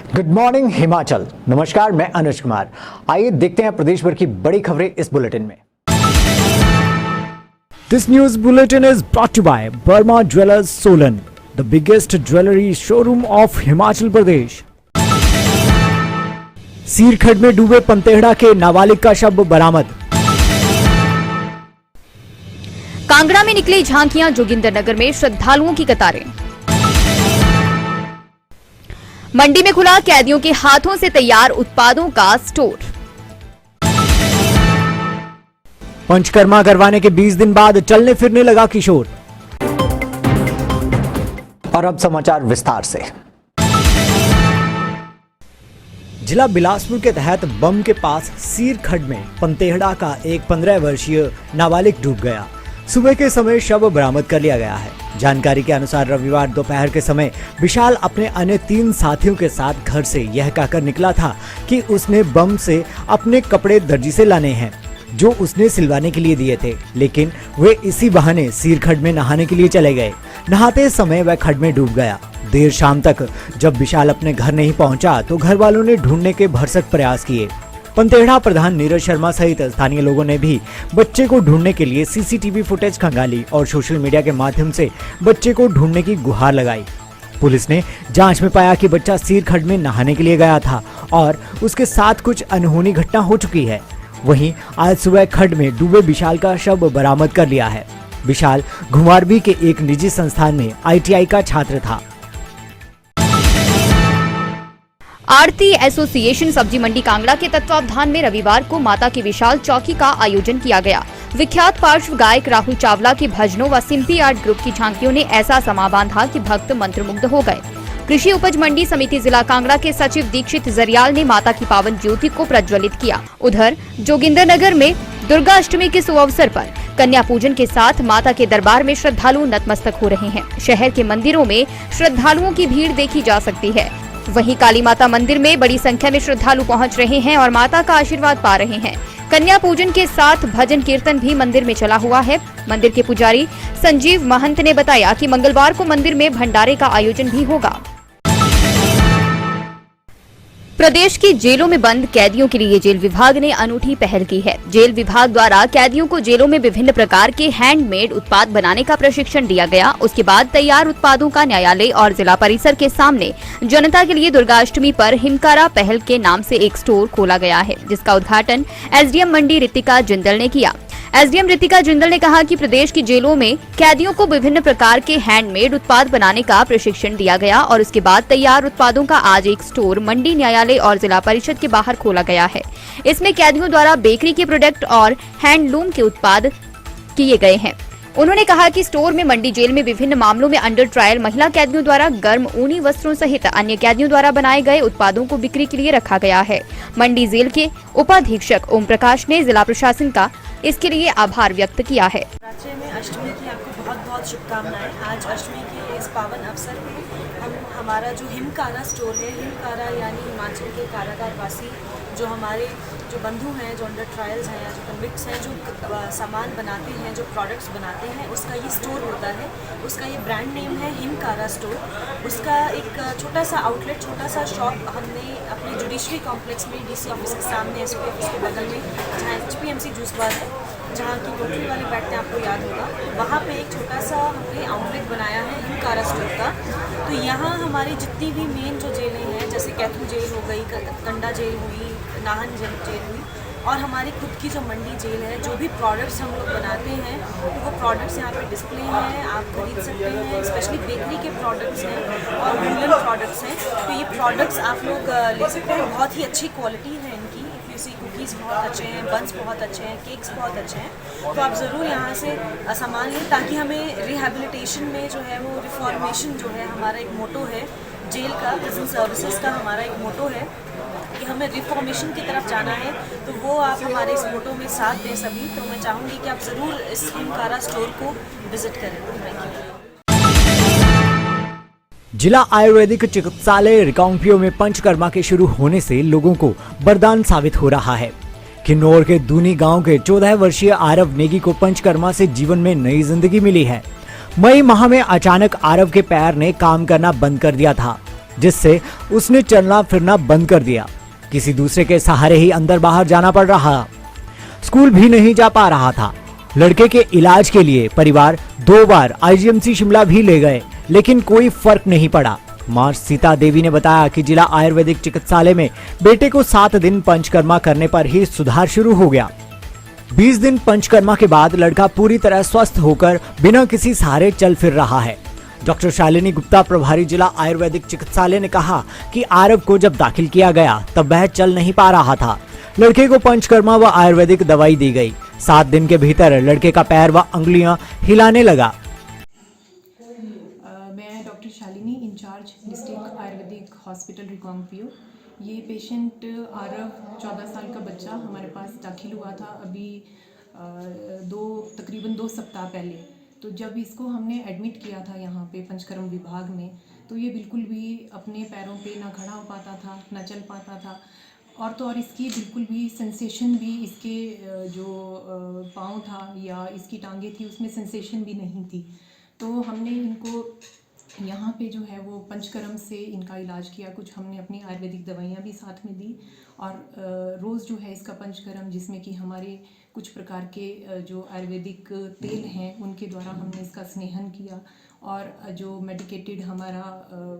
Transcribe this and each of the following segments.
Good morning Himachal. नमस्कार, मैं अनुज कुमार। आइए देखते हैं प्रदेश भर की बड़ी खबरें इस बुलेटिन में। This news bulletin is brought to you by Burma Jewellers Solan, the biggest jewelry showroom of Himachal Pradesh. सीरखड्ड में डूबे पंतेहड़ा के नाबालिग का शव बरामद। कांगड़ा में निकली झांकियां, जोगिंदरनगर में श्रद्धालुओं की कतारें। मंडी में खुला कैदियों के हाथों से तैयार उत्पादों का स्टोर। पंचकर्मा करवाने के 20 दिन बाद चलने फिरने लगा किशोर। और अब समाचार विस्तार से। जिला बिलासपुर के तहत बम के पास सीरखड्ड में पंतेहड़ा का एक 15 वर्षीय नाबालिग डूब गया। सुबह के समय शव बरामद कर लिया गया है। जानकारी के अनुसार रविवार दोपहर के समय विशाल अपने अन्य 3 साथियों के साथ घर से यह कहकर निकला था कि उसने बम से अपने कपड़े दर्जी से लाने हैं जो उसने सिलवाने के लिए दिए थे, लेकिन वे इसी बहाने सीरखड्ड में नहाने के लिए चले गए। नहाते समय वह खड्ड में डूब गया। देर शाम तक जब विशाल अपने घर नहीं पहुंचा तो घर वालों ने ढूंढने के भरसक प्रयास किए। पंतेहड़ा प्रधान नीरज शर्मा सहित स्थानीय लोगों ने भी बच्चे को ढूंढने के लिए सीसीटीवी फुटेज खंगाली और सोशल मीडिया के माध्यम से बच्चे को ढूंढने की गुहार लगाई। पुलिस ने जांच में पाया कि बच्चा सीरखड्ड में नहाने के लिए गया था और उसके साथ कुछ अनहोनी घटना हो चुकी है। वहीं आज सुबह खड्ड में डूबे विशाल का शव बरामद कर लिया है। विशाल घुमारवी के एक निजी संस्थान में ITI का छात्र था। आरती एसोसिएशन सब्जी मंडी कांगड़ा के तत्वावधान में रविवार को माता की विशाल चौकी का आयोजन किया गया। विख्यात पार्श्व गायक राहुल चावला के भजनों व सिंपी आर्ट ग्रुप की झांकियों ने ऐसा समा बांधा कि भक्त मंत्रमुग्ध हो गए। कृषि उपज मंडी समिति जिला कांगड़ा के सचिव दीक्षित जरियाल ने माता की पावन ज्योति को प्रज्वलित किया। उधर जोगिंदरनगर में दुर्गा अष्टमी के शुभ अवसर पर कन्या पूजन के साथ माता के दरबार में श्रद्धालु नतमस्तक हो रहे हैं। शहर के मंदिरों में श्रद्धालुओं की भीड़ देखी जा सकती है। वहीं काली माता मंदिर में बड़ी संख्या में श्रद्धालु पहुंच रहे हैं और माता का आशीर्वाद पा रहे हैं। कन्या पूजन के साथ भजन कीर्तन भी मंदिर में चला हुआ है। मंदिर के पुजारी संजीव महंत ने बताया कि मंगलवार को मंदिर में भंडारे का आयोजन भी होगा। प्रदेश की जेलों में बंद कैदियों के लिए जेल विभाग ने अनूठी पहल की है। जेल विभाग द्वारा कैदियों को जेलों में विभिन्न प्रकार के हैंडमेड उत्पाद बनाने का प्रशिक्षण दिया गया। उसके बाद तैयार उत्पादों का न्यायालय और जिला परिसर के सामने जनता के लिए दुर्गाष्टमी पर हिमकारा पहल के नाम से एक स्टोर खोला गया है, जिसका उद्घाटन SDM मंडी रितिका जिंदल ने किया। SDM रितिका जिंदल ने कहा कि प्रदेश की जेलों में कैदियों को विभिन्न प्रकार के हैंडमेड उत्पाद बनाने का प्रशिक्षण दिया गया और उसके बाद तैयार उत्पादों का आज एक स्टोर मंडी न्यायालय और जिला परिषद के बाहर खोला गया है। इसमें कैदियों द्वारा बेकरी के प्रोडक्ट और हैंडलूम के उत्पाद किए गए हैं। उन्होंने कहा कि स्टोर में मंडी जेल में विभिन्न मामलों में अंडर ट्रायल महिला कैदियों द्वारा गर्म ऊनी वस्त्रों सहित अन्य कैदियों द्वारा बनाए गए उत्पादों को बिक्री के लिए रखा गया है। मंडी जेल के उपाधीक्षक ओम प्रकाश ने जिला प्रशासन का इसके लिए आभार व्यक्त किया है। राज्य में अष्टमी की आपको बहुत बहुत शुभकामनाएं। आज अष्टमी के इस पावन अवसर पे हमारा जो हिमकारा स्टोर है, हिमकारा यानी हिमाचल के कारागार वासी जो हमारे जो बंधु हैं, जो अंडर ट्रायल्स हैं या जो कन्विक्ट्स हैं, जो सामान बनाते हैं, जो प्रोडक्ट्स बनाते हैं, उसका ये स्टोर होता है। उसका ये ब्रांड नेम है हिमकारा स्टोर। उसका एक छोटा सा आउटलेट, छोटा सा शॉप हमने अपने जुडिशरी कॉम्प्लेक्स में DC ऑफिस के सामने SP ऑफिस के बगल में, जहाँ HPMC जूस बार है, जहाँ की कोठरी वाले बैठते हैं, आपको याद होगा, वहाँ पे एक छोटा सा हमने आउटलेट बनाया है हिमकारा स्टोर का। तो यहाँ हमारी जितनी भी मेन जो जेलें हैं, जैसे कैथू जेल हो गई, कंडा जेल हुई, नाहन जेल हुई, और हमारी खुद की जो मंडी जेल है, जो भी प्रोडक्ट्स हम लोग बनाते हैं वो प्रोडक्ट्स यहाँ पे डिस्प्ले हैं, आप खरीद सकते हैं। स्पेशली बेकरी के प्रोडक्ट्स हैं और वुलन प्रोडक्ट्स हैं, तो ये प्रोडक्ट्स आप लोग ले सकते हैं। बहुत ही अच्छी क्वालिटी है इनकी। कुकीज़ बहुत अच्छे हैं, बन्स बहुत अच्छे हैं, केक्स बहुत अच्छे हैं। तो आप ज़रूर यहाँ से सामान लें, ताकि हमें रिहेबिलिटेशन में जो है वो रिफॉर्मेशन जो है हमारा एक मोटो है जेल का, प्रिजन सर्विसेज का हमारा एक मोटो है कि हमें रिफॉर्मेशन की तरफ जाना है। तो वो आप हमारे इस मोटो में साथ दें सभी। तो मैं चाहूँगी कि आप ज़रूर इस हिमकारा स्टोर को विजिट करें। Thank you. जिला आयुर्वेदिक चिकित्सालय रिकांगपिओ में पंचकर्मा के शुरू होने से लोगों को वरदान साबित हो रहा है। किन्नौर के दूनी गांव के 14 वर्षीय आरव नेगी को पंचकर्मा से जीवन में नई जिंदगी मिली है। मई माह में अचानक आरव के पैर ने काम करना बंद कर दिया था। जिससे उसने चलना फिरना बंद कर दिया। किसी दूसरे के सहारे ही अंदर बाहर जाना पड़ रहा। स्कूल भी नहीं जा पा रहा था। लड़के के इलाज के लिए परिवार 2 बार आईजीएमसी शिमला भी ले गए, लेकिन कोई फर्क नहीं पड़ा। मां सीता देवी ने बताया कि जिला आयुर्वेदिक चिकित्सालय में बेटे को 7 दिन पंचकर्मा करने पर ही सुधार शुरू हो गया। 20 दिन पंचकर्मा के बाद लड़का पूरी तरह स्वस्थ होकर बिना किसी सहारे चल फिर रहा है। डॉक्टर शालिनी गुप्ता, प्रभारी जिला आयुर्वेदिक चिकित्सालय ने कहा कि आरव को जब दाखिल किया गया तब वह चल नहीं पा रहा था। लड़के को पंचकर्मा व आयुर्वेदिक दवाई दी गई। 7 दिन के भीतर लड़के का पैर व अंगुलियां हिलाने लगा। मैं doctor Shalini, incharge district Ayurvedic hospital Reckong Peo. ये पेशेंट आरव 14 साल का बच्चा हमारे पास दाखिल हुआ था अभी तकरीबन 2 सप्ताह पहले। तो जब इसको हमने एडमिट किया था यहाँ पे पंचकर्म विभाग में, तो ये बिल्कुल भी अपने पैरों पे ना खड़ा हो पाता था, ना चल पाता था, और तो और इसकी बिल्कुल भी सेंसेशन भी इसके जो पाँव था या इसकी टांगे थी उसमें सेंसेशन भी नहीं थी। तो हमने इनको यहाँ पे जो है वो पंचकर्म से इनका इलाज किया। कुछ हमने अपनी आयुर्वेदिक दवाइयाँ भी साथ में दी, और रोज़ जो है इसका पंचकर्म, जिसमें कि हमारे कुछ प्रकार के जो आयुर्वेदिक तेल हैं उनके द्वारा हमने इसका स्नेहन किया, और जो मेडिकेटेड हमारा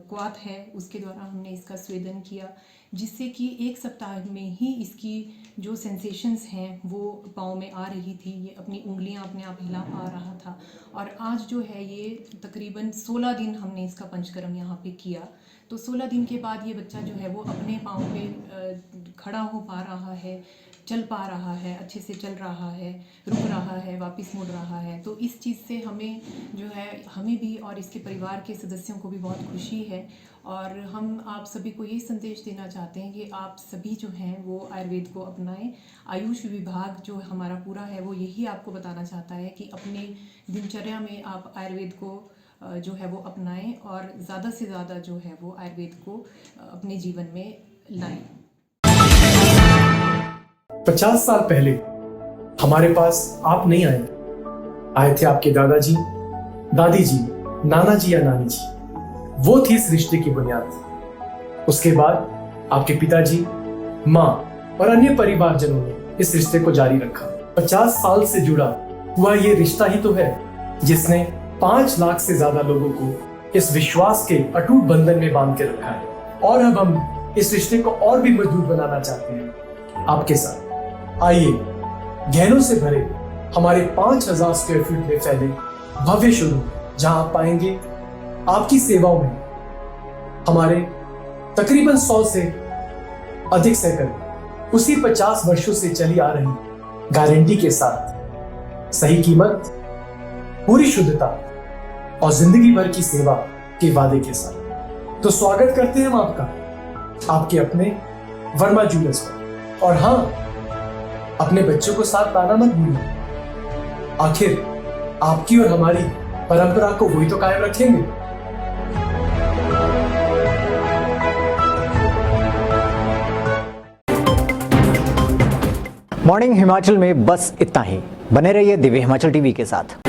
क्वाथ है उसके द्वारा हमने इसका स्वेदन किया, जिससे कि 1 सप्ताह में ही इसकी जो सेंसेशंस हैं वो पाँव में आ रही थी। ये अपनी उंगलियां अपने आप हिला पा रहा था। और आज जो है ये तकरीबन 16 दिन हमने इसका पंचकर्म यहाँ पे किया। तो 16 दिन के बाद ये बच्चा जो है वो अपने पाँव पे खड़ा हो पा रहा है, चल पा रहा है, अच्छे से चल रहा है, रुक रहा है, वापस मुड़ रहा है। तो इस चीज़ से हमें जो है, हमें भी और इसके परिवार के सदस्यों को भी बहुत खुशी है। और हम आप सभी को ये संदेश देना चाहते हैं कि आप सभी जो हैं वो आयुर्वेद को अपनाएं। आयुष विभाग जो हमारा पूरा है वो यही आपको बताना चाहता है कि अपने दिनचर्या में आप आयुर्वेद को जो है वो अपनाएं, और ज़्यादा से ज़्यादा जो है वो आयुर्वेद को अपने जीवन में लाएं। 50 साल पहले हमारे पास आप नहीं आए थे आपके दादाजी, दादी जी, नाना जी या नानी जी। वो थी इस रिश्ते की बुनियाद। उसके बाद आपके पिताजी, माँ और अन्य परिवारजनों ने इस रिश्ते को जारी रखा। 50 साल से जुड़ा हुआ ये रिश्ता ही तो है जिसने 5 लाख से ज्यादा लोगों को इस विश्वास के अटूट बंधन में बांध के रखा है। और अब हम इस रिश्ते को और भी मजबूत बनाना चाहते हैं आपके साथ। आइए गहनों से भरे हमारे 5000 स्क्वायर फीट में फैले भव्य शोरूम, जहां आप पाएंगे आपकी सेवाओं में हमारे तकरीबन 100 से अधिक साइकिल उसी 50 वर्षों से चली आ रही गारंटी के साथ, सही कीमत, पूरी शुद्धता और जिंदगी भर की सेवा के वादे के साथ। तो स्वागत करते हैं हम आपका आपके अपने वर्मा ज्वेलर्स पर। और हाँ, अपने बच्चों को साथ लाना मत भूलिए। आखिर आपकी और हमारी परंपरा को वही तो कायम रखेंगे। मॉर्निंग हिमाचल में बस इतना ही। बने रहिए दिव्य हिमाचल टीवी के साथ।